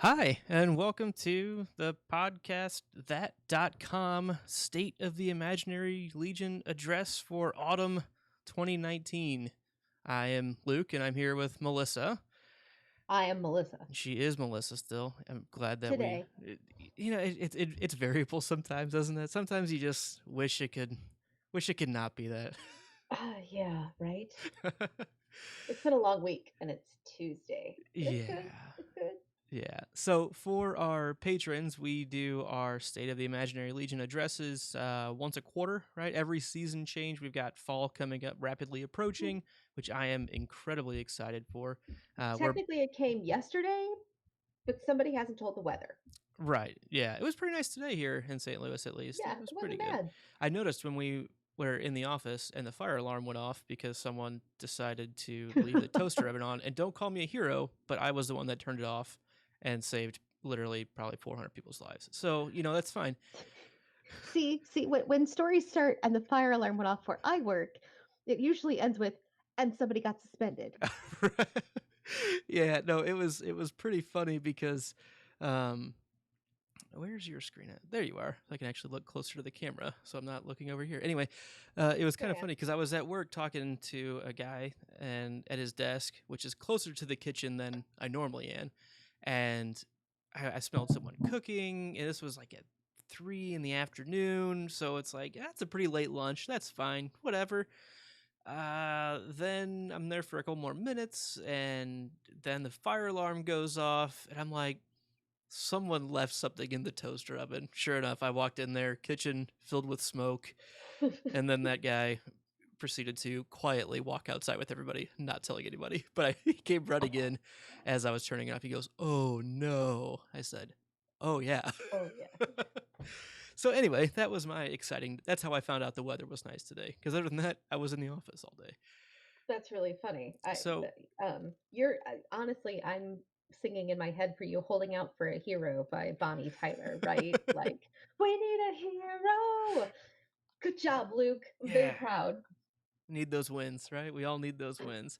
Hi, and welcome to the podcast that.com State of the Imaginary Legion address for autumn 2019. I am Luke, and I'm here with Melissa. I am Melissa. She is Melissa still. I'm glad that Today. it's variable sometimes, doesn't it? Sometimes you just wish it could not be that. Yeah, right? It's been a long week and it's Tuesday, but it's good. Yeah. It's good. Yeah. So for our patrons, we do our State of the Imaginary Legion addresses once a quarter, right? Every season change. We've got fall coming up, rapidly Hmm. approaching, which I am incredibly excited for. We're Technically, it came yesterday, but somebody hasn't told the weather. right. Yeah. It was pretty nice today here in St. Louis, at least. Yeah, It was it pretty wasn't good. bad. I noticed when we were in the office and the fire alarm went off because someone decided to leave the toaster oven on. And don't call me a hero, but I was the one that turned it off and saved literally probably 400 people's lives. So, that's fine. See, when stories start and the fire alarm went off where I work, it usually ends with, and somebody got suspended. Yeah, no, it was pretty funny because um where's your screen at? There you are. I can actually look closer to the camera so I'm not looking over here. Anyway, it was There kind of I am. funny because I was at work talking to a guy and at his desk, which is closer to the kitchen than I normally am, and I smelled someone cooking, and this was like at 3 in the afternoon, so it's like that's a pretty late lunch. That's fine, whatever. Then I'm there for a couple more minutes, and then the fire alarm goes off, and I'm like, someone left something in the toaster oven. Sure enough, I walked in there, kitchen filled with smoke, and then that guy proceeded to quietly walk outside with everybody, not telling anybody. But he came running in as I was turning it off. He goes, "Oh no!" I said, "Oh yeah." Oh, yeah. So anyway, that was my exciting. That's how I found out the weather was nice today. Because other than that, I was in the office all day. That's really funny. So You're honestly, I'm singing in my head for you, "Holding Out for a Hero" by Bonnie Tyler, right? Like, we need a hero. Good job, Luke. I'm very yeah, proud. need those wins, right? We all need those wins.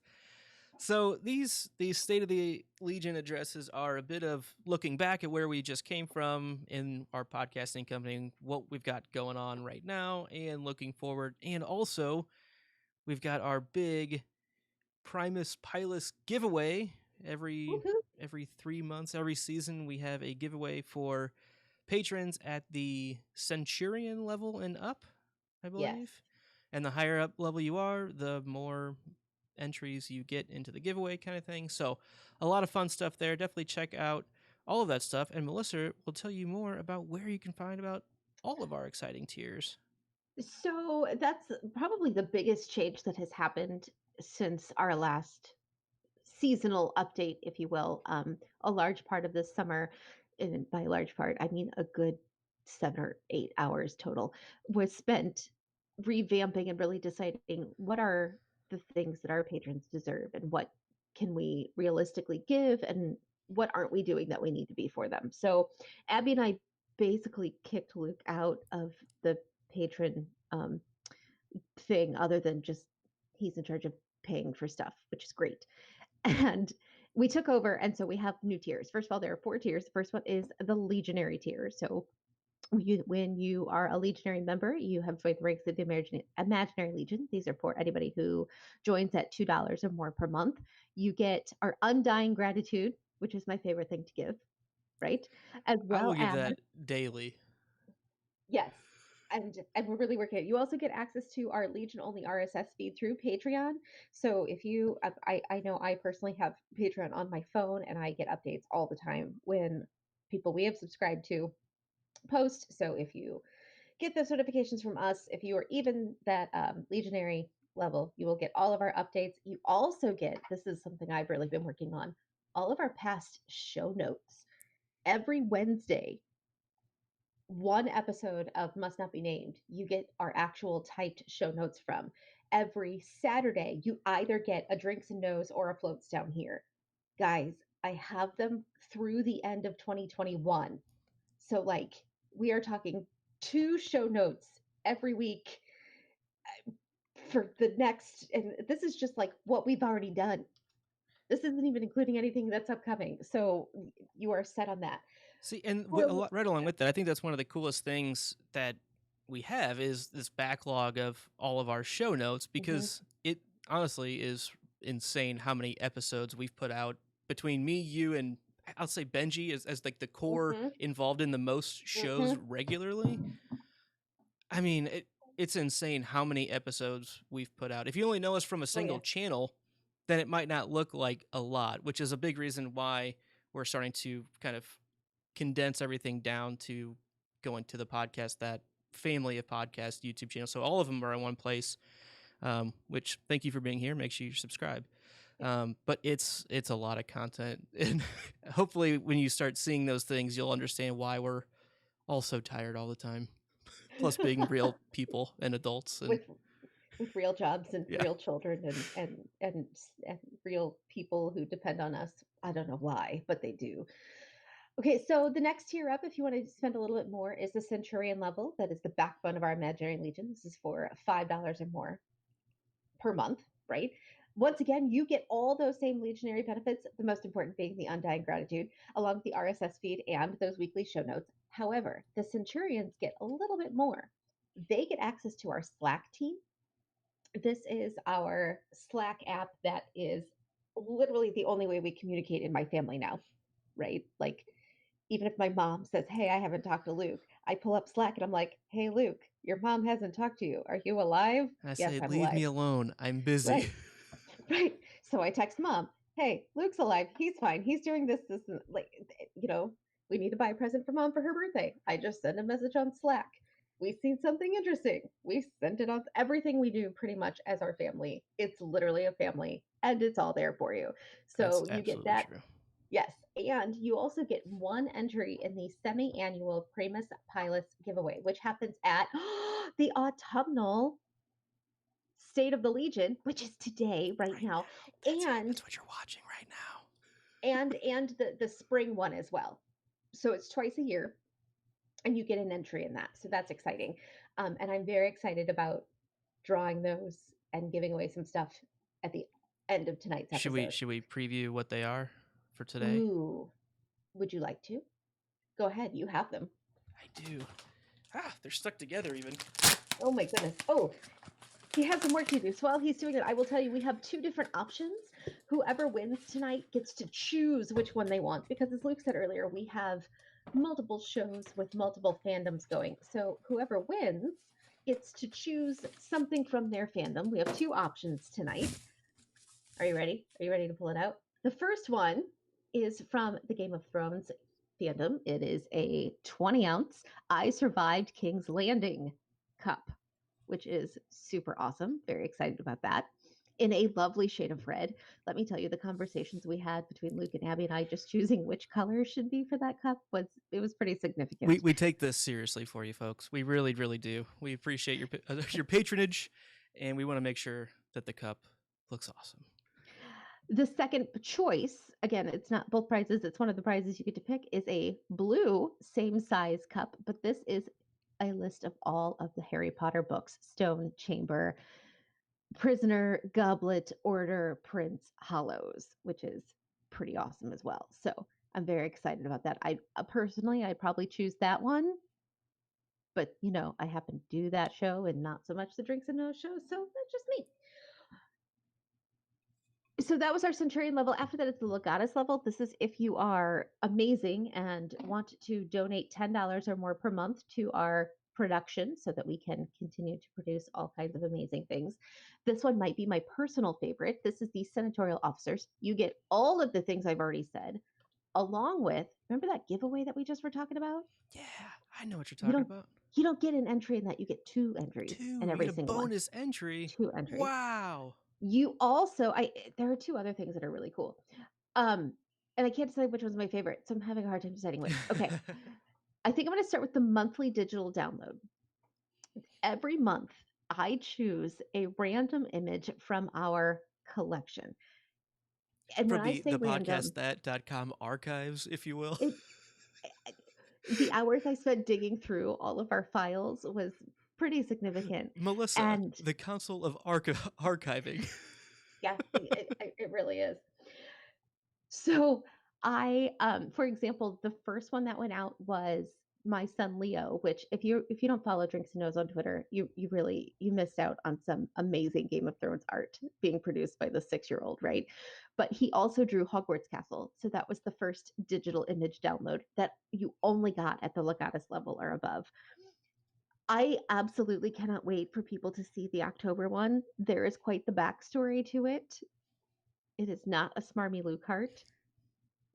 So these State of the Legion addresses are a bit of looking back at where we just came from in our podcasting company, what we've got going on right now, and looking forward. And also, we've got our big Primus Pilus giveaway every Woohoo! every 3 months, every season. We have a giveaway for patrons at the Centurion level and up, I Yes. believe. And the higher up level you are, the more entries you get into the giveaway kind of thing. So, a lot of fun stuff there. Definitely check out all of that stuff. And Melissa will tell you more about where you can find about all of our exciting tiers. So that's probably the biggest change that has happened since our last seasonal update, if you will. A large part of this summer, and by large part, I mean a good 7 or 8 hours total, was spent revamping and really deciding what are the things that our patrons deserve and what can we realistically give and what aren't we doing that we need to be for them. So Abby and I basically kicked Luke out of the patron thing other than just he's in charge of paying for stuff, which is great. And we took over, and so we have new tiers. First of all, there are 4 tiers. The first one is the Legionary tier. So when you are a Legionary member, you have joined the ranks of the Imaginary Legion. These are for anybody who joins at $2 or more per month. You get our Undying Gratitude, which is my favorite thing to give, right? As I will well give as that daily. yes. And we're really working it. You also get access to our Legion only RSS feed through Patreon. So if you I know I personally have Patreon on my phone and I get updates all the time when people we have subscribed to post. So if you get those notifications from us, if you are even that legionary level, you will get all of our updates. You also get, this is something I've really been working on, all of our past show notes. Every Wednesday, one episode of Must Not Be Named, you get our actual typed show notes from. Every Saturday, you either get a Drinks and Nose or a Floats Down Here. Guys, I have them through the end of 2021. So, like, we are talking 2 show notes every week for the next, and this is just like what we've already done. This isn't even including anything that's upcoming. So you are set on that. See, and For right along with that, I think that's one of the coolest things that we have is this backlog of all of our show notes Mhm, because it honestly is insane how many episodes we've put out between me, you, and I'll say Benji as like the core mhm, involved in the most shows mhm. regularly. I mean, it's insane how many episodes we've put out. If you only know us from a Oh yeah. single channel, then it might not look like a lot, which is a big reason why we're starting to kind of condense everything down to going to the podcast, that family of podcast YouTube channel. So all of them are in one place. Which thank you for being here. Make sure you subscribe. Yeah. But it's a lot of content, and hopefully when you start seeing those things, you'll understand why we're all so tired all the time. Plus, being real people and adults, and with with real jobs and yeah. real children and real people who depend on us. I don't know why, but they do. Okay, so the next tier up, if you want to spend a little bit more, is the Centurion level. That is the backbone of our Imaginary Legion. This is for $5 or more per month, right? Once again, you get all those same legionary benefits, the most important being the undying gratitude, along with the RSS feed and those weekly show notes. However, the Centurions get a little bit more. They get access to our Slack team. This is our Slack app that is literally the only way we communicate in my family now, right? Like, even if my mom says, "Hey, I haven't talked to Luke," I pull up Slack and I'm like, "Hey, Luke, your mom hasn't talked to you. Are you alive?" I Yes, say, I'm leave me alive. alone. I'm busy. Right. Right. So I text mom, "Hey, Luke's alive. He's fine. He's doing this, and like, we need to buy a present for mom for her birthday." I just send a message on Slack. We've seen something interesting. We sent it on everything we do pretty much as our family. It's literally a family and it's all there for you. That's So you get absolutely that. true. Yes. And you also get one entry in the semi annual Primus Pilus giveaway, which happens at the autumnal State of the Legion, which is today, right Right now, now, that's it. and That's what you're watching right now. the spring one as well. So it's twice a year, and you get an entry in that. So that's exciting, and I'm very excited about drawing those and giving away some stuff at the end of tonight's episode. Should we preview what they are for today? Ooh, would you like to? Go ahead, you have them. I do. Ah, they're stuck together even. Oh my goodness. Oh, he has some work to do. So while he's doing it, I will tell you we have two different options. Whoever wins tonight gets to choose which one they want because, as Luke said earlier, we have multiple shows with multiple fandoms going. So whoever wins gets to choose something from their fandom. We have two options tonight. Are you ready? Are you ready to pull it out? The first one is from the Game of Thrones fandom. It is a 20-ounce I Survived King's Landing cup, which is super awesome. Very excited about that. In a lovely shade of red. Let me tell you, the conversations we had between Luke and Abby and I just choosing which color should be for that cup was pretty significant. We take this seriously for you folks. We really really do. We appreciate your your patronage, and we want to make sure that the cup looks awesome. The second choice, again, it's not both prizes, it's one of the prizes you get to pick, is a blue same size cup, but this is a list of all of the Harry Potter books: Stone Chamber, Prisoner, Goblet, Order, Prince, Hollows, which is pretty awesome as well. So I'm very excited about that. I personally, I'd probably choose that one, but I happen to do that show and not so much the Drinks and Nose show, so that's just me. So that was our Centurion level. After that, it's the Legatus level. This is if you are amazing and want to donate $10 or more per month to our production so that we can continue to produce all kinds of amazing things. This one might be my personal favorite. This is the Senatorial Officers. You get all of the things I've already said, along with, remember that giveaway that we just were talking about? Yeah, I know what you're You talking don't about. you don't get an entry in that. You get two entries in Two, you every get a single one. bonus entry. Two entries. Wow. You also, I there are two other things that are really cool. Um, and I can't decide which one's my favorite, so I'm having a hard time deciding which. Okay. I think I'm going to start with the monthly digital download. Every month, I choose a random image from our collection. And when From I say the random, podcast.com archives, if you will. it the hours I spent digging through all of our files was pretty significant. Melissa, And the Council of Archiving. yeah, it really is. So for example, the first one that went out was my son Leo, which if you don't follow Drinks and Nose on Twitter, you really you missed out on some amazing Game of Thrones art being produced by the 6-year-old, right? But he also drew Hogwarts Castle. So that was the first digital image download that you only got at the Legatus level or above. I absolutely cannot wait for people to see the October one. There is quite the backstory to it. It is not a smarmy Luke heart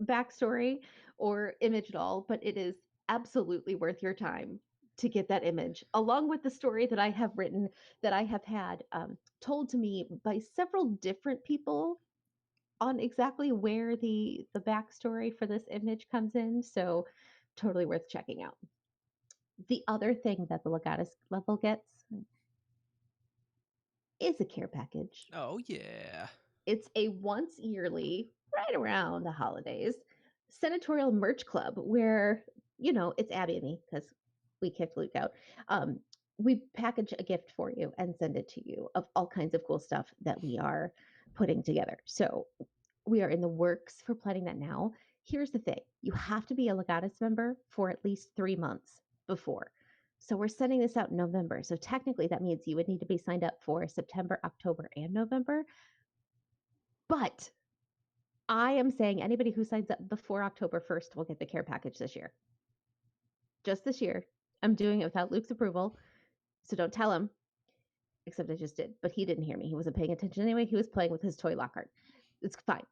backstory or image at all, but it is absolutely worth your time to get that image, along with the story that I have written, that I have had told to me by several different people on exactly where the backstory for this image comes in. So, totally worth checking out. The other thing that the Legatus level gets is a care package. Oh yeah. It's a once yearly, right around the holidays, senatorial merch club where, it's Abby and me because we kicked Luke out. Um, we package a gift for you and send it to you of all kinds of cool stuff that we are putting together. So we are in the works for planning that now. Here's the thing, you have to be a Legatus member for at least 3 months before. So we're sending this out in November. So technically, that means you would need to be signed up for September, October, and November. But I am saying anybody who signs up before October 1st will get the care package this year. Just this year. I'm doing it without Luke's approval. So don't tell him, except I just did. But he didn't hear me. He wasn't paying attention anyway. He was playing with his toy Lockhart. It's fine.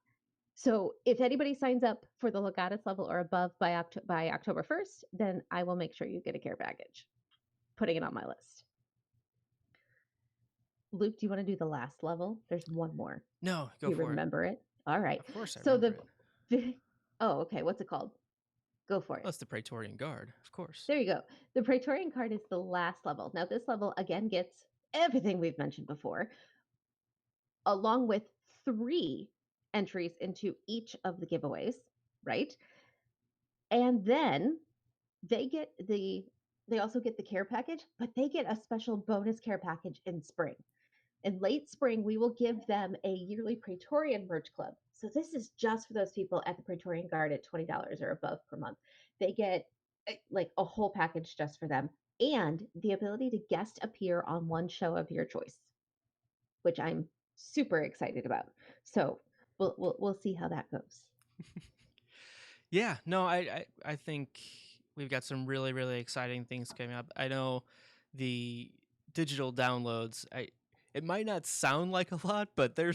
So if anybody signs up for the Legatus level or above by October 1st, then I will make sure you get a care package. Putting it on my list. Luke, do you want to do the last level? There's one more. No, go You for it. remember it? All right. Of course I So remember it. oh, okay. What's it called? Go for Well, it. that's the Praetorian Guard, of course. There you go. The Praetorian card is the last level. Now, this level again gets everything we've mentioned before, along with 3 entries into each of the giveaways, right? And then they get they also get the care package, but they get a special bonus care package in spring. In late spring, we will give them a yearly Praetorian merch club. So this is just for those people at the Praetorian Guard at $20 or above per month. They get like a whole package just for them and the ability to guest appear on one show of your choice, which I'm super excited about. So we'll see how that goes. Yeah, no, I think we've got some really really exciting things coming up. I know the digital downloads. It might not sound like a lot, but there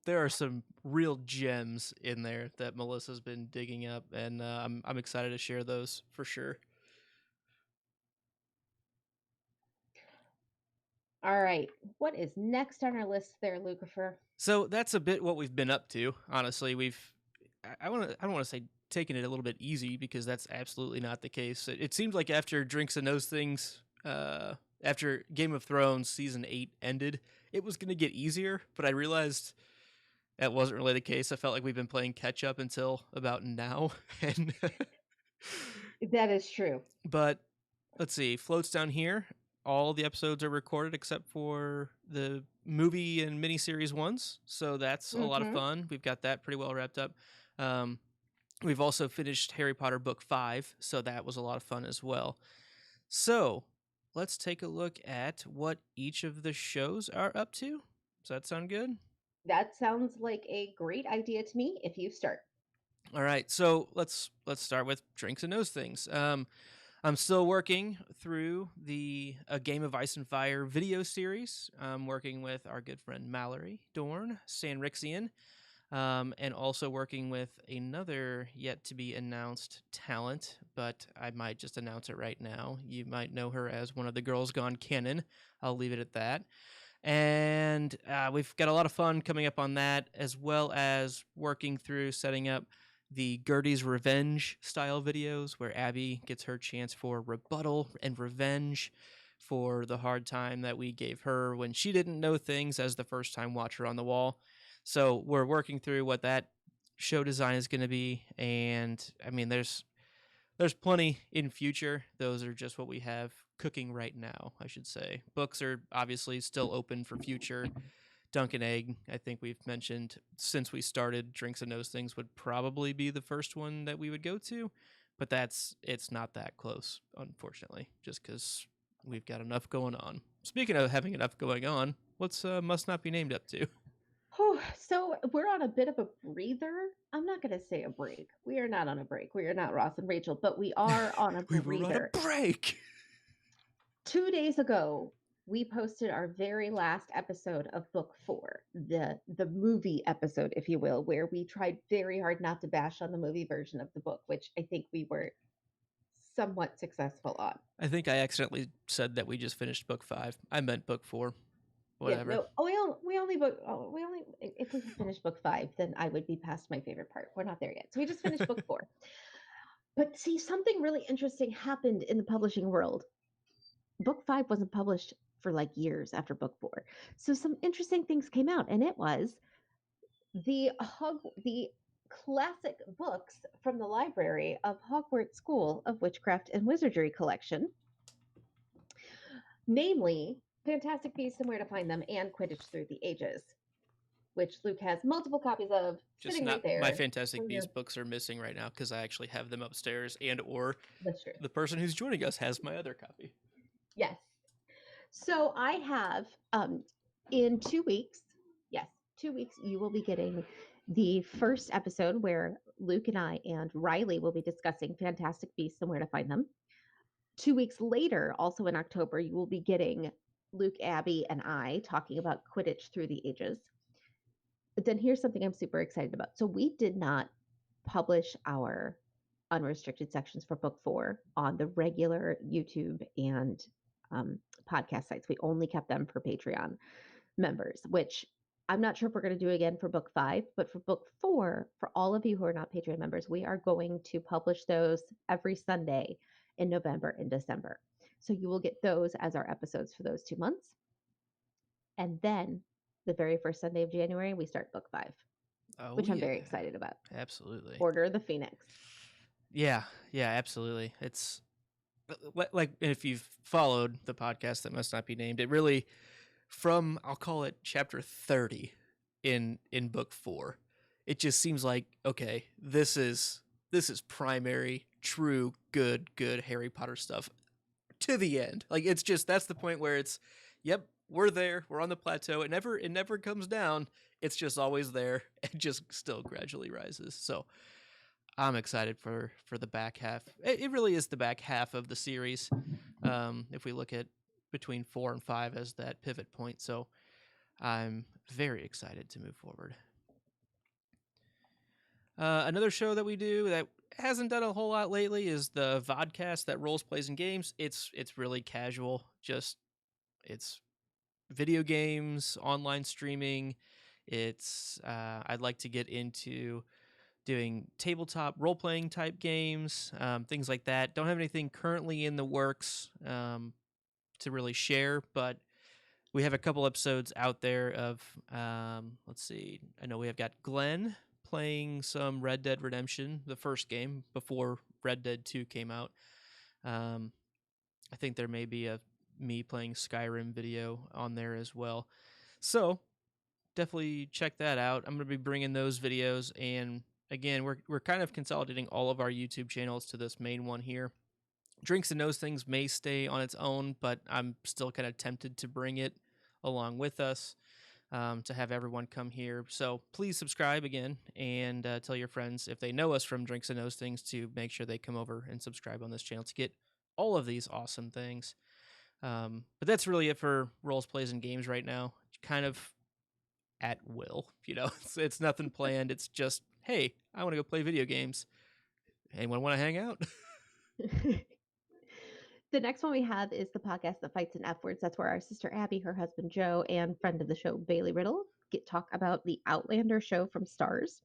are some real gems in there that Melissa's been digging up, and I'm excited to share those for sure. All right. What is next on our list there, Lucifer? So that's a bit what we've been up to. Honestly, I don't want to say taking it a little bit easy because that's absolutely not the case. It seems like after Drinks and Those Things, after Game of Thrones season 8 ended, it was going to get easier, but I realized that wasn't really the case. I felt like we've been playing catch up until about now. And That is true. but let's see, Floats Down Here. All the episodes are recorded except for the movie and miniseries ones, so that's a lot of Mm-hmm. fun. We've got that pretty well wrapped up. Um, we've also finished Harry Potter book 5, so that was a lot of fun as well. So let's take a look at what each of the shows are up to. Does that sound good? That sounds like a great idea to me if you start. All right, so let's start with Drinks and Those Things. I'm still working through the A Game of Ice and Fire video series. I'm working with our good friend Mallory Dorn, Sanrixian, and also working with another yet to be announced talent, but I might just announce it right now. You might know her as one of the girls gone canon. I'll leave it at that. And we've got a lot of fun coming up on that, as well as working through setting up the Gertie's Revenge style videos where Abby gets her chance for rebuttal and revenge for the hard time that we gave her when she didn't know things as the first time watcher on the wall. So we're working through what that show design is going to be, and I mean there's plenty in future. Those are just what we have cooking right now, I should say. Books are obviously still open for future Dunk and Egg, I think we've mentioned since we started Drinks and Those Things would probably be the first one that we would go to, but it's not that close, unfortunately, just because we've got enough going on. Speaking of having enough going on, what's Must Not Be Named up to? Oh, so we're on a bit of a breather. I'm not going to say a break. We are not on a break. We are not Ross and Rachel, but we are on a We were on a breather. break. 2 days ago, we posted our very last episode of book 4, the movie episode, if you will, where we tried very hard not to bash on the movie version of the book, which I think we were somewhat successful on. I think I accidentally said that we just finished book 5. I meant book 4. Yeah, Whatever. no, oh, we only book, oh, we only, if we finish book 5, then I would be past my favorite part. We're not there yet. So we just finished book 4. But see, something really interesting happened in the publishing world. Book 5 wasn't published for like years after book 4. So some interesting things came out, and it was the classic books from the library of Hogwarts School of Witchcraft and Wizardry collection, namely Fantastic Beasts and Where to Find Them and Quidditch Through the Ages, which Luke has multiple copies of Just sitting right not my there. Fantastic Beasts books are missing right now because I actually have them upstairs, and or That's true. the person who's joining us has my other copy. Yes. So I have in 2 weeks, yes, 2 weeks, you will be getting the first episode where Luke and I and Riley will be discussing Fantastic Beasts and Where to Find Them. 2 weeks later, also in October, you will be getting Luke, Abby, and I talking about Quidditch Through the Ages. But then here's something I'm super excited about. So we did not publish our unrestricted sections for book 4 on the regular YouTube and podcast sites. We only kept them for Patreon members, which I'm not sure if we're going to do again for book 5, but for book 4, for all of you who are not Patreon members, we are going to publish those every Sunday in November and December. So you will get those as our episodes for those 2 months. And then the very first Sunday of January, we start book 5, which I'm very excited about. Absolutely. Order of the Phoenix. Yeah, absolutely. It's like if you've followed the podcast that must not be named, it really from I'll call it chapter 30 in book 4. It just seems like okay, this is primary true good Harry Potter stuff to the end. Like it's just that's the point where it's yep, we're there, we're on the plateau. It never comes down. It's just always there and just still gradually rises. So I'm excited for the back half. It really is the back half of the series. If we look at between 4 and 5 as that pivot point, so I'm very excited to move forward. Another show that we do that hasn't done a whole lot lately is the vodcast that rolls, plays, and games. It's really casual. Just it's video games, online streaming. It's I'd like to get into doing tabletop role-playing type games, things like that. Don't have anything currently in the works to really share, but we have a couple episodes out there of, let's see, I know we have got Glenn playing some Red Dead Redemption, the first game, before Red Dead 2 came out. I think there may be a me playing Skyrim video on there as well. So definitely check that out. I'm going to be bringing those videos, and again, we're kind of consolidating all of our YouTube channels to this main one here. Drinks and Those Things may stay on its own, but I'm still kind of tempted to bring it along with us to have everyone come here. So please subscribe again and tell your friends if they know us from Drinks and Those Things to make sure they come over and subscribe on this channel to get all of these awesome things. But that's really it for roles, plays, and games right now. Kind of at will, it's nothing planned. It's just, hey, I want to go play video games. Anyone want to hang out? The next one we have is the podcast that fights in F words. That's where our sister Abby, her husband Joe, and friend of the show Bailey Riddle talk about the Outlander show from Stars.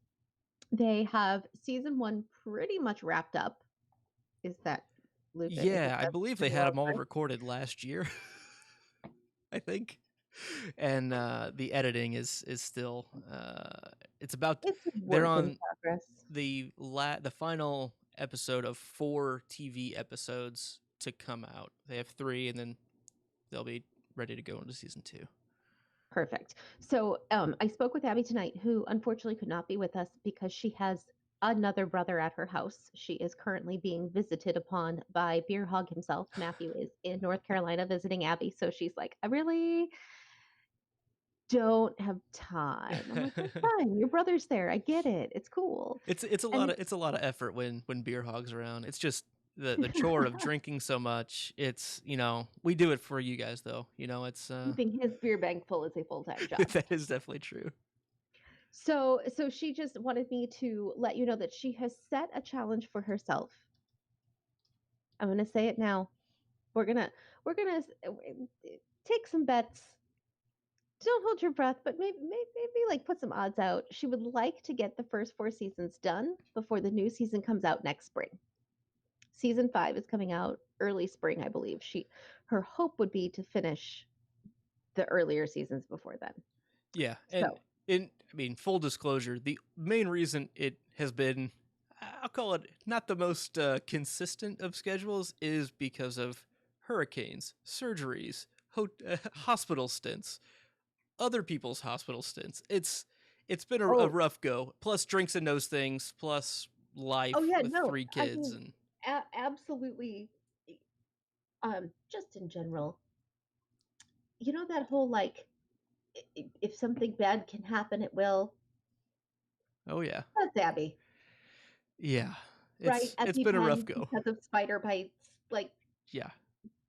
They have season 1 pretty much wrapped up. Is that Luke? Yeah, I believe they had them all recorded last year. I think. And the editing is still it's they're on the final episode of 4 TV episodes to come out. They have 3 and then they'll be ready to go into season 2. Perfect. So I spoke with Abby tonight, who unfortunately could not be with us because she has another brother at her house. She is currently being visited upon by Beer Hog himself. Matthew is in North Carolina visiting Abby. So she's like, I really don't have time. I'm like, that's fine. Your brother's there. I get it. It's cool. And It's a lot of effort when beer hog's around. It's just the chore of drinking so much. It's, we do it for you guys though. It's keeping his beer bank full is a full-time job. that is definitely true. So she just wanted me to let you know that she has set a challenge for herself. I'm going to say it now. We're gonna take some bets. Don't hold your breath, but maybe like put some odds out. She would like to get the first 4 seasons done before the new season comes out next spring. Season 5 is coming out early spring, I believe. Her hope would be to finish the earlier seasons before then. Yeah, and So, I mean, full disclosure, the main reason it has been, I'll call it not the most consistent of schedules, is because of hurricanes, surgeries, hospital stints, other people's hospital stints. It's been a oh, rough go. Plus drinks and those things. Plus oh life yeah, with no, three I kids mean, and absolutely. Just in general, you know that whole like, if something bad can happen, it will. oh yeah, That's Abby, yeah. right? It's been a rough EpiPen go. because of spider bites. Like Yeah,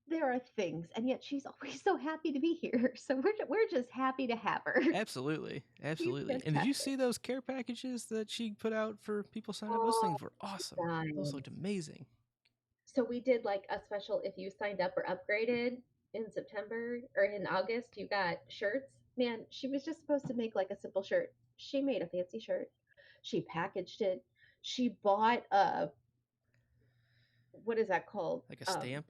there are things, and yet she's always so happy to be here. So we're just happy to have her. absolutely, She's absolutely. And did you fantastic. see those care packages that she put out for people signing up? Those Oh, things were awesome. Those dying. looked amazing. So we did like a special if you signed up or upgraded in September or in August, you got shirts. Man, she was just supposed to make like a simple shirt. She made a fancy shirt. She packaged it. She bought a what is that called? Like a stamp.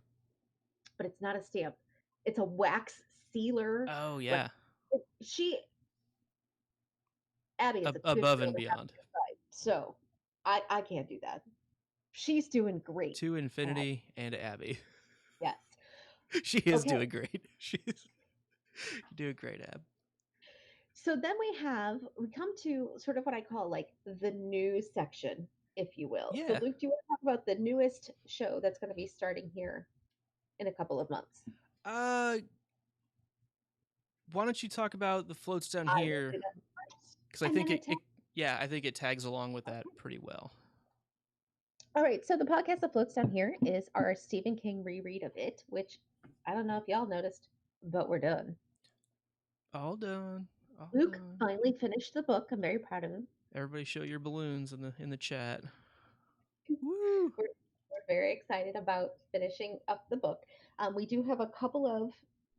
But it's not a stamp. It's a wax sealer. Oh Like yeah, she Abby is a good above girl and to have on beyond. your side. So I can't do that. She's doing great. To Ab. infinity and Abby. Yes. She is Okay. doing great. She's doing great, Ab. So then we come to sort of what I call like the news section, if you will. So Yeah. Luke, do you want to talk about the newest show that's going to be starting here in a couple of months? Uh, why don't you talk about the floats down I will here? do that first. Because I And think then it, attack. yeah, I think it tags along with that pretty well. All right, so the podcast that floats down here is our Stephen King reread of It, which I don't know if y'all noticed, but we're done. All done. All Luke done. finally finished the book. I'm very proud of him. Everybody, show your balloons in the chat. Woo! We're very excited about finishing up the book. We do have a couple of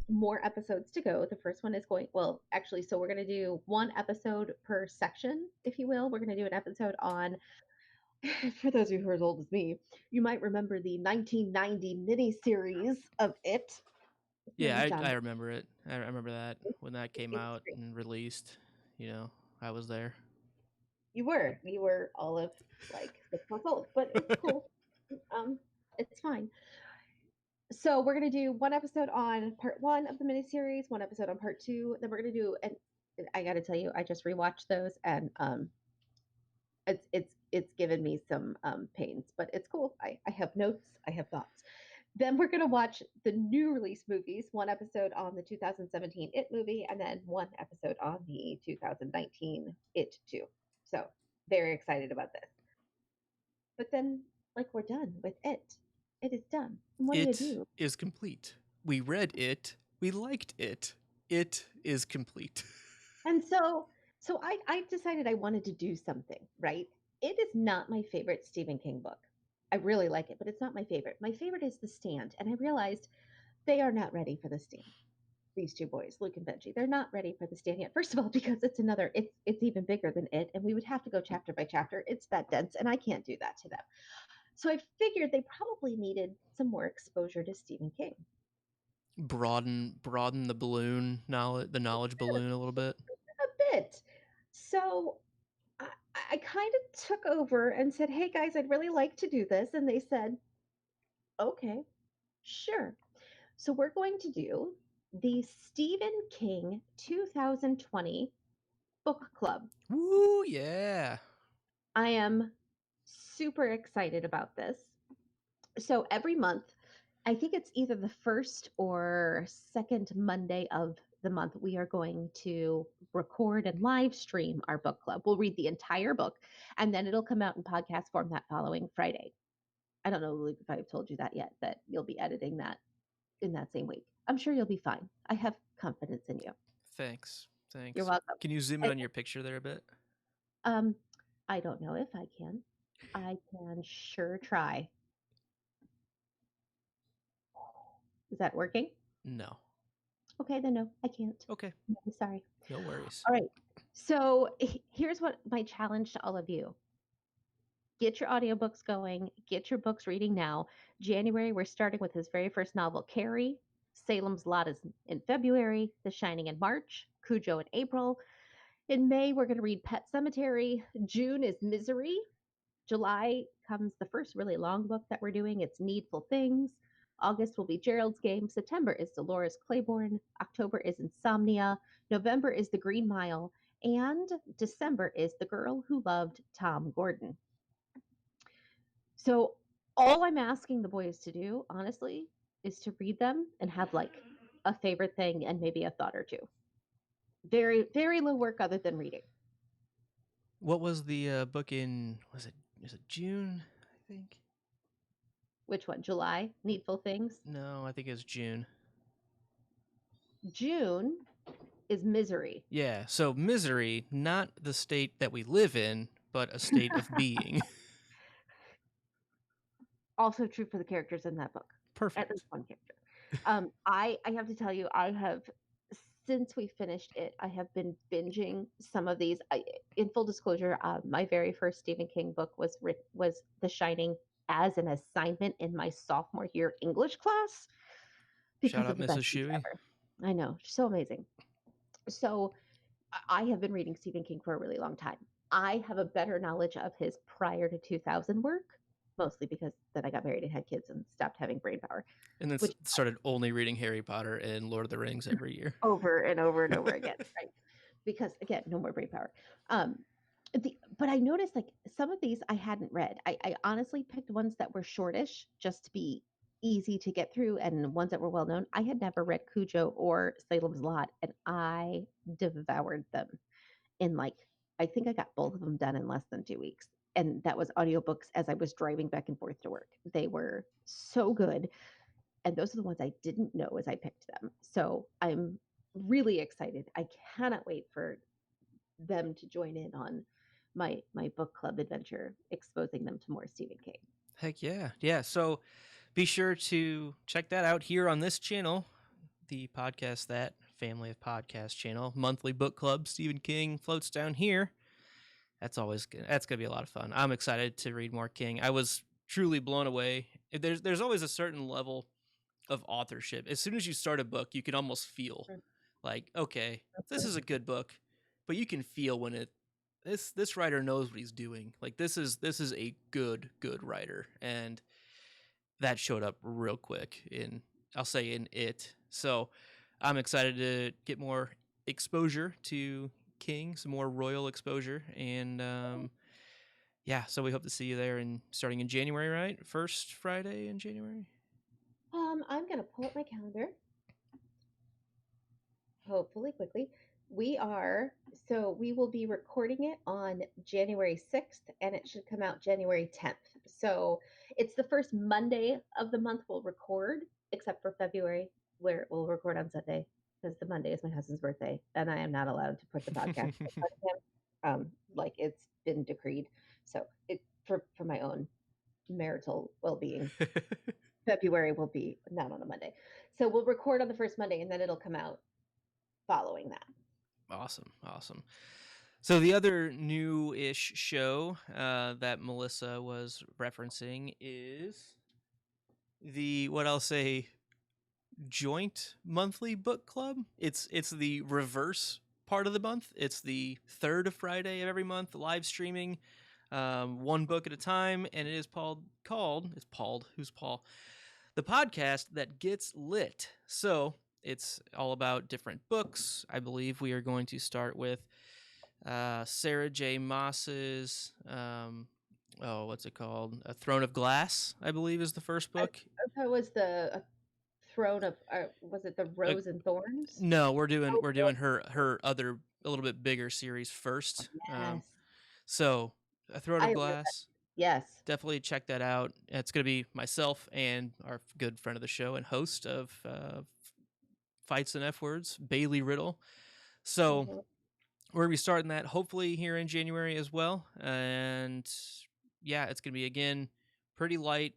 more episodes to go. The first one is going, well, actually, so we're going to do one episode per section, if you will. We're going to do an episode on, for those of you who are as old as me, you might remember the 1990 miniseries of It. Yeah, John, I remember it. I remember that when that came it was out great. and released. I was there. You were all of like 6 months old, but it's cool. Um, it's fine. So we're gonna do one episode on part one of the miniseries, one episode on part two. Then we're gonna do, and I got to tell you, I just rewatched those, and it's given me some pains, but it's cool. I have notes, I have thoughts. Then we're gonna watch the new release movies. One episode on the 2017 It movie, and then one episode on the 2019 It 2. So very excited about this. But then, like, we're done with it. It is done. And what do you It do? is complete. We read it. We liked it. It is complete. And so I decided I wanted to do something, right? It is not my favorite Stephen King book. I really like it, but it's not my favorite. My favorite is The Stand, and I realized they are not ready for The Stand. These two boys, Luke and Benji, they're not ready for The Stand yet. First of all, because it's even bigger than it, and we would have to go chapter by chapter. It's that dense, and I can't do that to them. So I figured they probably needed some more exposure to Stephen King. Broaden the knowledge balloon a little bit. A bit. So I, I kind of took over and said, "Hey guys, I'd really like to do this." And they said, "Okay, sure." So we're going to do the Stephen King 2020 book club. Woo, yeah. I am super excited about this. So every month, I think it's either the first or second Monday of the month, we are going to record and live stream our book club. We'll read the entire book and then it'll come out in podcast form that following Friday. I don't know, Luke, if I've told you that yet, that you'll be editing that in that same week. I'm sure you'll be fine. I have confidence in you. Thanks. You're Thanks. welcome. Can you zoom in I, on your picture there a bit? um, I don't know if I can. I can sure try. Is that working? No. Okay, then no, I can't. Okay. No, I'm sorry. No worries. All right. So here's what my challenge to all of you. Get your audiobooks going, get your books reading now. January, we're starting with his very first novel, Carrie. Salem's Lot is in February, The Shining in March, Cujo in April. In May, we're going to read Pet Cemetery. June is Misery. July comes the first really long book that we're doing. It's Needful Things. August will be Gerald's Game. September is Dolores Claiborne. October is Insomnia. November is The Green Mile. And December is The Girl Who Loved Tom Gordon. So all I'm asking the boys to do, honestly, is to read them and have like a favorite thing and maybe a thought or two. Very, very low work other than reading. What was the book in, was it June, I think? Which one? July? Needful Things? No, I think it was June. June is Misery. Yeah, so misery, not the state that we live in, but a state of being. Also true for the characters in that book. At Perfect. least one character. I have to tell you, I have since we finished it, I have been binging some of these. In full disclosure, my very first Stephen King book was The Shining as an assignment in my sophomore year English class Shout because out of the Mrs. best teacher Shuey. ever. I know, so amazing. So I have been reading Stephen King for a really long time. I have a better knowledge of his prior to 2000 work, mostly because then I got married and had kids and stopped having brain power, And then which started only reading Harry Potter and Lord of the Rings every year. over and over and over again, right? Because again, no more brain power. Um, but I noticed like some of these I hadn't read. I honestly picked ones that were shortish just to be easy to get through and ones that were well known. I had never read Cujo or Salem's Lot, and I devoured them in like I think I got both of them done in less than 2 weeks. And that was audiobooks as I was driving back and forth to work. They were so good. And those are the ones I didn't know as I picked them. So I'm really excited. I cannot wait for them to join in on my book club adventure, exposing them to more Stephen King. Heck yeah. Yeah. So be sure to check that out here on this channel, the Podcast That family of podcast channel. Monthly book club, Stephen King floats down here. That's always good. That's going to be a lot of fun. I'm excited to read more King. I was truly blown away. There's always a certain level of authorship. As soon as you start a book, you can almost feel like, okay, this is a good book, but you can feel when this writer knows what he's doing. Like this is a good writer, and that showed up real quick in it. So I'm excited to get more exposure to King, some more royal exposure, and yeah. So we hope to see you there, and starting in January, right? First Friday in January. I'm gonna pull up my calendar. Hopefully quickly. We will be recording it on January 6th and it should come out January 10th. So it's the first Monday of the month we'll record, except for February, where we'll record on Sunday because the Monday is my husband's birthday and I am not allowed to put the podcast in front of him. Like it's been decreed. So it for my own marital well-being. February will be not on a Monday. So we'll record on the first Monday and then it'll come out following that. Awesome. So the other new-ish show that Melissa was referencing is the what I'll say joint monthly book club. It's the reverse part of the month. It's the third Friday of every month, live streaming, one book at a time, and it is called. Who's Paul? The podcast that gets lit. So It's all about different books. I believe we are going to start with Sarah J. Maas's what's it called? A Throne of Glass, I believe, is the first I, book. that was the throne of, was it the Uh, Rose and Thorns? no, we're doing Oh, we're doing her other a little bit bigger series first. yes. So A Throne I of have read that. Glass, Yes. definitely check that out. It's going to be myself and our good friend of the show and host of Fights and F Words, Bailey Riddle. So Mhm. we're going to be starting that hopefully here in January as well. And yeah, it's going to be, again, pretty light,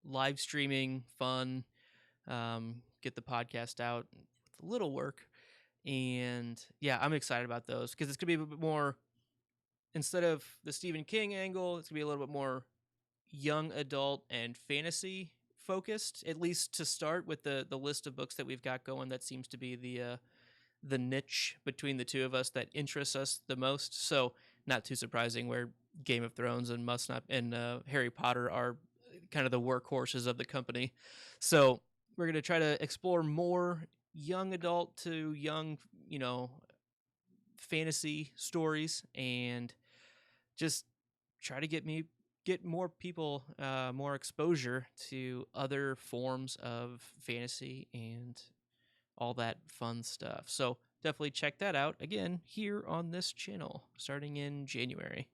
live streaming, fun. Get the podcast out with a little work. And yeah, I'm excited about those because it's going to be a bit more, instead of the Stephen King angle, it's going to be a little bit more young adult and fantasy focused, at least to start with the list of books that we've got going. That seems to be the niche between the two of us that interests us the most. So not too surprising where Game of Thrones and Must Not and Harry Potter are kind of the workhorses of the company. So we're going to try to explore more young adult to young, fantasy stories, and just try to get more people more exposure to other forms of fantasy and all that fun stuff. So definitely check that out again here on this channel starting in January.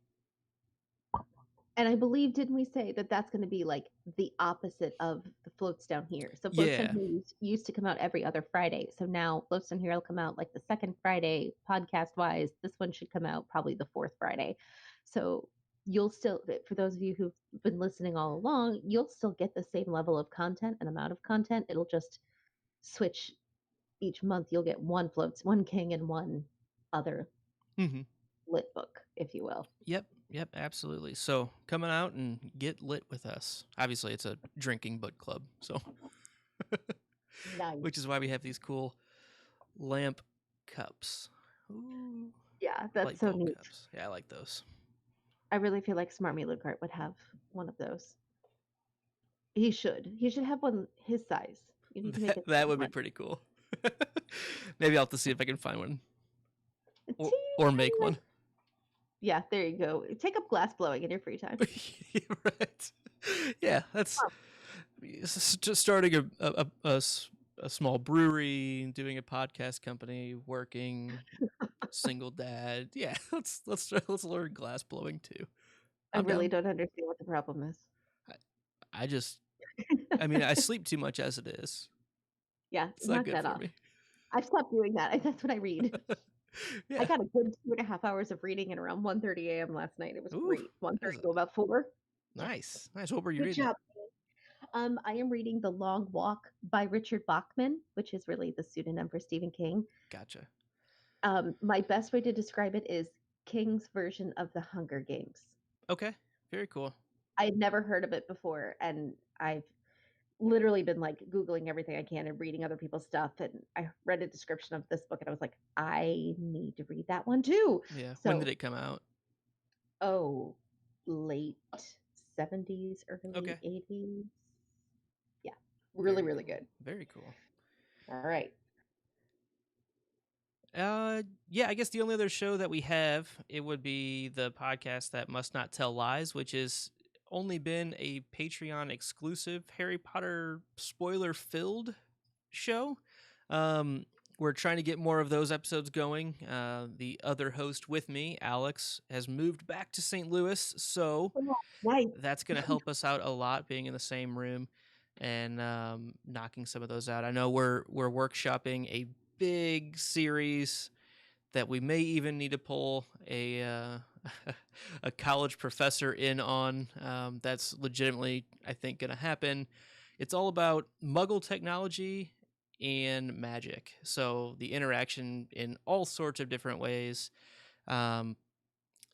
And I believe, didn't we say that that's going to be like the opposite of the Floats Down Here? So Floats Down Yeah. Here used to come out every other Friday. So now Floats Down Here will come out like the second Friday podcast wise. This one should come out probably the fourth Friday. So you'll still, for those of you who've been listening all along, you'll still get the same level of content and amount of content. It'll just switch each month. You'll get one King and one other Mm-hmm. lit book, if you will. Yep, absolutely. So coming out and get lit with us. Obviously, it's a drinking book club, so which Nice. is why we have these cool lamp cups. Ooh, Yeah, that's light so bulb neat. cups. Yeah, I like those. I really feel like Smart Me Lucart would have one of those. He should. He should have one his size. You need to make That, a that big would be one. pretty cool. Maybe I'll have to see if I can find one A or teeny or tiny make one. one. Yeah, there you go. Take up glass blowing in your free time. Right. Yeah, that's Oh, just starting a small brewery, doing a podcast company, working, single dad. Yeah, let's learn glass blowing too. I I'm really down. don't understand what the problem is. I, I just, I mean, I sleep too much as it is. Yeah, It's not knock good that for off. me. I've stopped doing that. That's what I read. I Yeah. got a good 2.5 hours of reading at around 1:30 a.m. last night. It was Ooh, great. that's 1:30 a, to about 4. Yeah, nice. What were you good reading? job. I am reading The Long Walk by Richard Bachman, which is really the pseudonym for Stephen King. Gotcha. My best way to describe it is King's version of the Hunger Games. Okay. Very cool. I had never heard of it before, and I've literally been like Googling everything I can and reading other people's stuff. And I read a description of this book, and I was like, I need to read that one too. Yeah. When did So, it come out? oh, late 70s, early Okay. 80s. Yeah, really, Very really cool. good. Very cool. All right. Yeah, I guess the only other show that we have, it would be the podcast that Must Not Tell Lies, which has only been a Patreon exclusive Harry Potter spoiler filled show. Um, we're trying to get more of those episodes going. The other host with me, Alex, has moved back to St. Louis, so Oh, nice. that's going to help us out a lot being in the same room and knocking some of those out. I know we're workshopping a big series that we may even need to pull a a college professor in on. That's legitimately, I think, going to happen. It's all about Muggle technology and magic. So the interaction in all sorts of different ways. Um,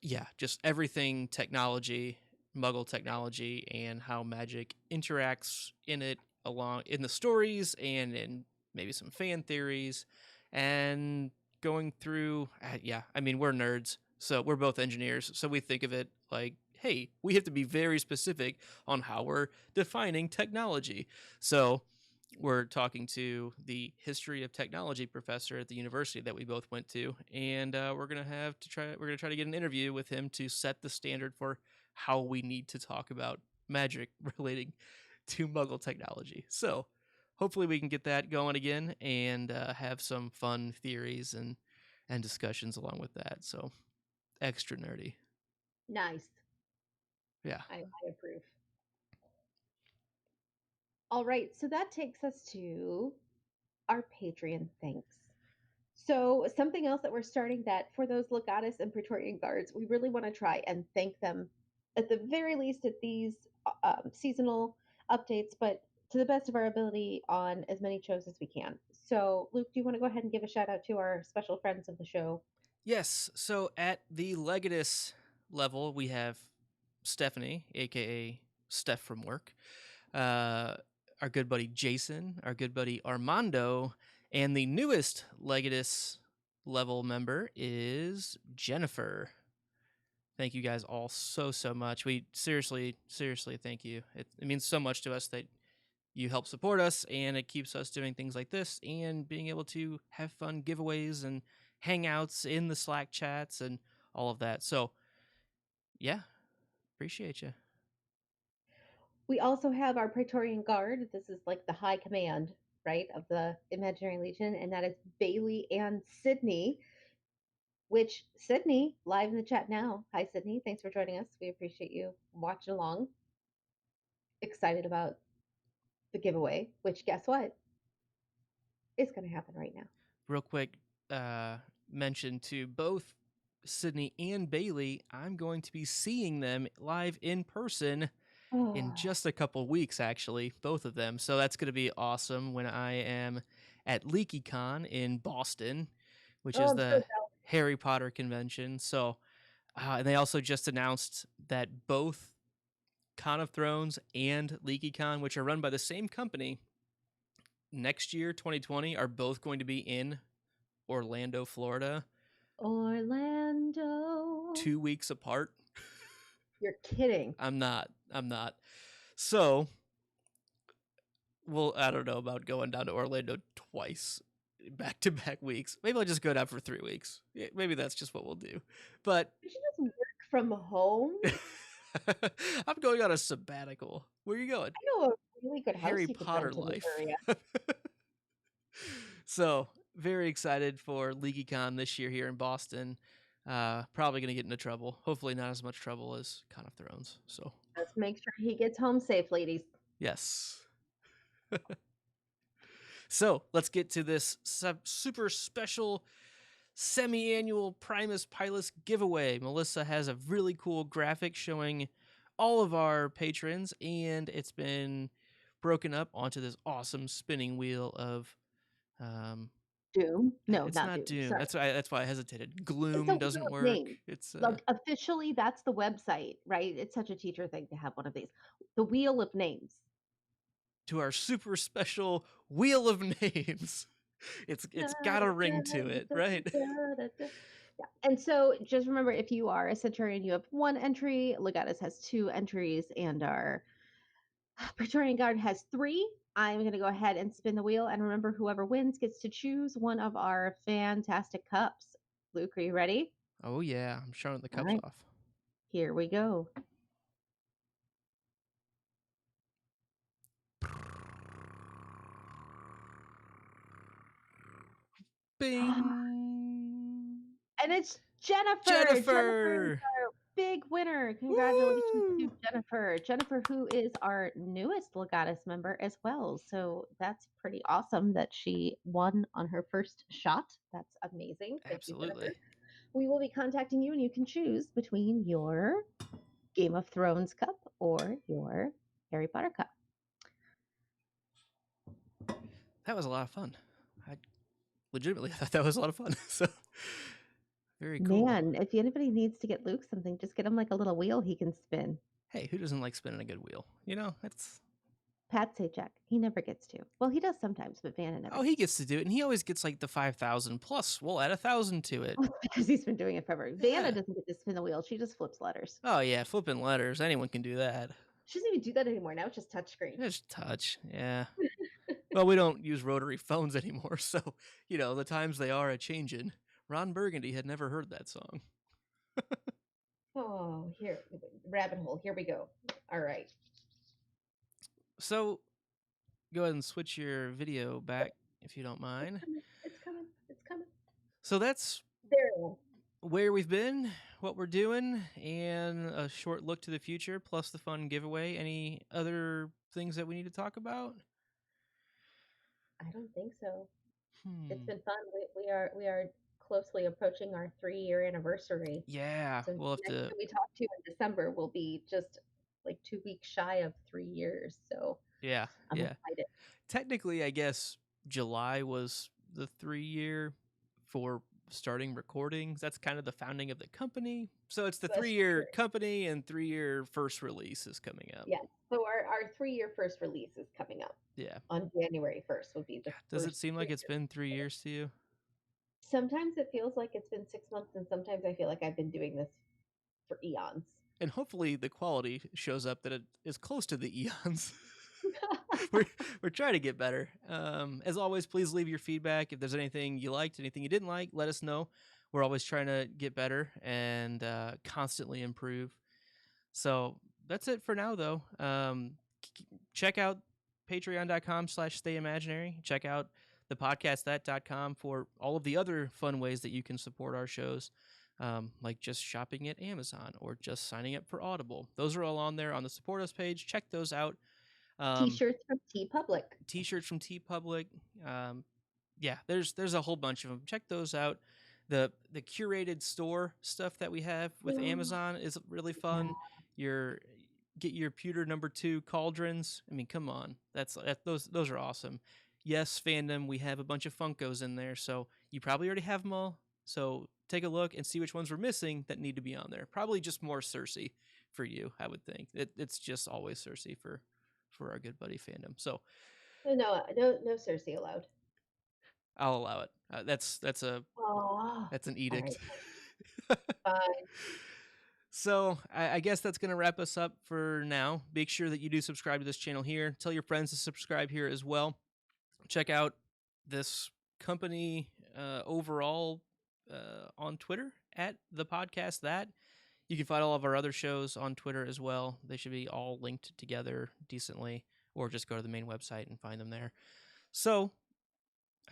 yeah, just everything technology, Muggle technology, and how magic interacts in it along in the stories and in maybe some fan theories, and going through. Yeah, I mean we're nerds, so we're both engineers, so we think of it like, hey, we have to be very specific on how we're defining technology. So we're talking to the history of technology professor at the university that we both went to, and we're gonna try to get an interview with him to set the standard for how we need to talk about magic relating to Muggle technology. So hopefully we can get that going again and have some fun theories and discussions along with that. So extra nerdy, Nice. yeah. I approve. All right, so that takes us to our Patreon thanks. So, something else that we're starting that for those Legatus and Praetorian guards, we really want to try and thank them at the very least at these seasonal updates, but to the best of our ability on as many shows as we can. So, Luke, do you want to go ahead and give a shout out to our special friends of the show? Yes. So at the Legatus level, we have Stephanie, aka Steph from work, uh, our good buddy Jason, our good buddy Armando, and the newest Legatus level member is Jennifer. Thank you guys all so much. We seriously thank you. It means so much to us that you help support us, and it keeps us doing things like this and being able to have fun giveaways and hangouts in the Slack chats and all of that. So yeah, appreciate you. We also have our Praetorian Guard. This is like the high command, right, of the Imaginary Legion, and that is Bailey and Sydney. Which Sydney, live in the chat now. Hi, Sydney. Thanks for joining us. We appreciate you watching along. Excited about the giveaway, which guess what? Is going to happen right now. Real quick, mention to both Sydney and Bailey, I'm going to be seeing them live in person in Oh, just a couple weeks, actually, both of them. So that's going to be awesome when I am at LeakyCon in Boston, which oh, is I'm so the jealous. Harry Potter convention. So, and they also just announced that both Con of Thrones and LeakyCon, which are run by the same company, next year, 2020, are both going to be in Orlando, Florida, Orlando. 2 weeks apart. You're kidding. I'm not. I'm not. So, well, I don't know about going down to Orlando twice, back to back weeks. Maybe I'll just go down for 3 weeks. Maybe that's just what we'll do. But Did you just work from home? I'm going on a sabbatical. Where are you going? I know a really good house Harry you could Potter rent in the life. area. So, very excited for LeakyCon this year here in Boston. Probably going to get into trouble. Hopefully, not as much trouble as Con of Thrones. So, Just make sure he gets home safe, ladies. yes. So, let's get to this super special semi-annual Primus Pilus giveaway. Melissa has a really cool graphic showing all of our patrons, and it's been broken up onto this awesome spinning wheel of um Doom? No, it's not not Doom. Doom. Sorry. That's why I hesitated. It's a Gloom wheel doesn't of work. names. It's Like officially, that's the website, right? It's such a teacher thing to have one of these. The wheel of names. to our super special wheel of names. It's got a ring to it, right? Yeah. And so just remember, if you are a Centurion, you have one entry. Legatus has two entries, and our Praetorian Guard has three. I'm going to go ahead and spin the wheel. And remember, whoever wins gets to choose one of our fantastic cups. Luke, are you ready? Oh yeah, I'm showing the All cups right, off. here we go. Bing. And it's Jennifer. Jennifer is Jennifer. our big winner. Congratulations to Woo! Jennifer. Jennifer, who is our newest Legatus member as well. So that's pretty awesome that she won on her first shot. That's amazing. Thank you, Jennifer. Absolutely. We will be contacting you, and you can choose between your Game of Thrones cup or your Harry Potter cup. That was a lot of fun. I legitimately thought that was a lot of fun. So very cool. Man, if anybody needs to get Luke something, just get him like a little wheel he can spin. Hey, who doesn't like spinning a good wheel? You know, that's Pat Sajak, he never gets to. Well, he does sometimes, but Vanna never oh, he gets gets to do it, and he always gets like the 5,000 plus. We'll add 1,000 to it. to. Because he's been doing it forever. Vanna Yeah. doesn't get to spin the wheel. She just flips letters. Oh yeah, flipping letters. Anyone can do that. She doesn't even do that anymore. Now it's just touchscreen. Just touch. Yeah. Well, we don't use rotary phones anymore, so, the times they are a changin'. Ron Burgundy had never heard that song. Oh, here, rabbit hole. Here we go. All right. So, go ahead and switch your video back if you don't It's mind. coming. It's coming. It's coming. So that's There. where we've been, what we're doing, and a short look to the future, plus the fun giveaway. Any other things that we need to talk about? I don't think so. It's Hmm. been fun. We are closely approaching our 3-year anniversary. Yeah, So we'll have next to. time we talk to you in December will be just like 2 weeks shy of 3 years. So Yeah, I'm yeah. excited. Technically, I guess July was the 3 year for starting recordings. That's kind of the founding of the company. So it's the That's 3 year true. company and 3 year first release is coming up. Yes. So our 3-year first release is coming up Yeah. on January 1st would be the God, does it first seem like it's 3 years. been 3 years to you? Sometimes it feels like it's been 6 months, and sometimes I feel like I've been doing this for eons. And hopefully the quality shows up that it is close to the eons. we're we're trying to get better. As always, please leave your feedback. If there's anything you liked, anything you didn't like, let us know. We're always trying to get better and constantly improve. So that's it for now, though. Check out patreon.com/stayimaginary. Check out thepodcastthat.com for all of the other fun ways that you can support our shows, like just shopping at Amazon or just signing up for Audible. Those are all on there on the support us page. Check those out. Um, T-shirts from T Public. T-shirts from T Public. Um, yeah, there's a whole bunch of them. Check those out. The curated store stuff that we have with Oh, Amazon is really yeah. fun. Your Get your pewter #2 cauldrons. I mean, come on, those are awesome. Yes, fandom. We have a bunch of Funkos in there, so you probably already have them all. So take a look and see which ones we're missing that need to be on there. Probably just more Cersei for you, I would think. It's just always Cersei for our good buddy fandom. So No, no, no, no Cersei allowed. I'll allow it. Oh, That's an all right, edict. fine. So I guess that's going to wrap us up for now. Make sure that you do subscribe to this channel here. Tell your friends to subscribe here as well. Check out this company overall on Twitter at the podcast that. You can find all of our other shows on Twitter as well. They should be all linked together decently, or just go to the main website and find them there. So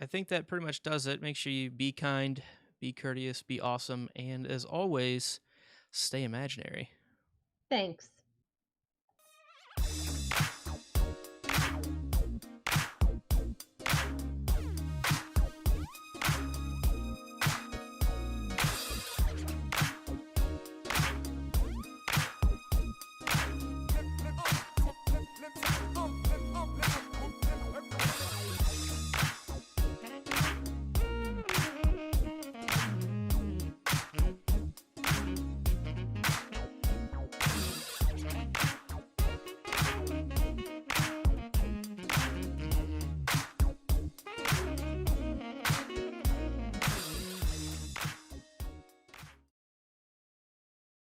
I think that pretty much does it. Make sure you be kind, be courteous, be awesome, and as always, stay imaginary. Thanks.